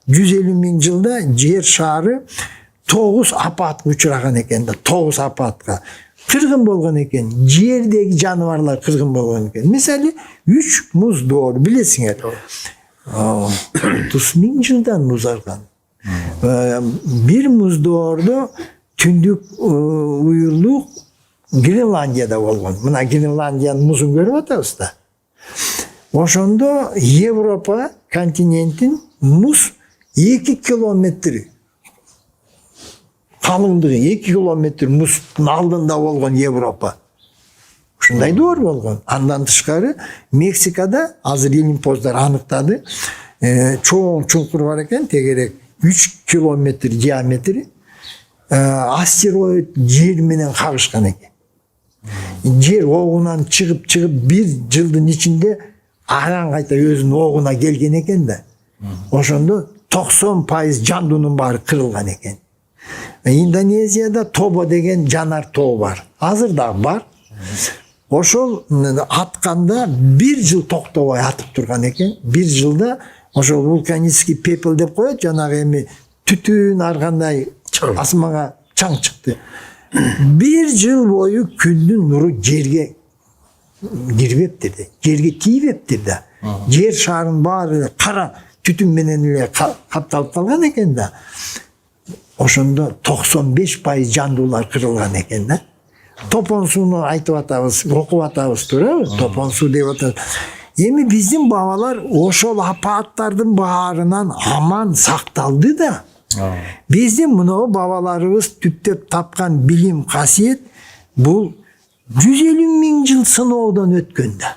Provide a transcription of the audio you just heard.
150 ming жылда жер шары 9 апатка учураган экен да, 9 апатка. Кыргын болгон экен, жердеги жаныбарлар кыргын болгон экен. Мисалы 3 муз доору билесиңер. 30 миң жылдан муз арган. Bir muz doordu түндүк уюлдук Гренландияда болгон. Мына Гренландиянын музун көрүп атабыз да. Ошондо Европа континентин муз 2 километр калыңдыгы 2 километр муздун алдында болгон Европа. Ушундай доор болгон. Андан тышкары Мексикада азыр илимпоздор аныктады. Чоң чуңкур бар экен, тегерек 3 километр диаметри. Астероид жер менен кагышкан экен. Жер огунан чыгып bir жылдын ичинде анан кайта өзүнүн огуна келген экен да. Ошондо 90% жандуунун баары кырылган экен. Индонезияда Тобо деген жанар тоо бар. Азыр да бар. Ошол атканда 1 жыл токтобой атып турган экен. 1 жылда ошол вулканический пепел деп коет, жанагы эми түтүн аргандай асманга чаң чыкты. 1 жыл бою күндүн нуру жерге кирбептир да, жерге тийбептир да. Жер шарынын баары кара түтүн менен эле капталып калган экен да. Ошондо 95% жандуулар кырылган экен да. Топон сууну айтып атабыз, окуп атабыз туурабы? Топон суу деп атабыз. Эми биздин бабалар ошол апаттардын баарынан аман сакталды да. Биздин мына бабаларыбыз түптөп тапкан билим касиет бул 150 миң жыл сыноодон өткөн да.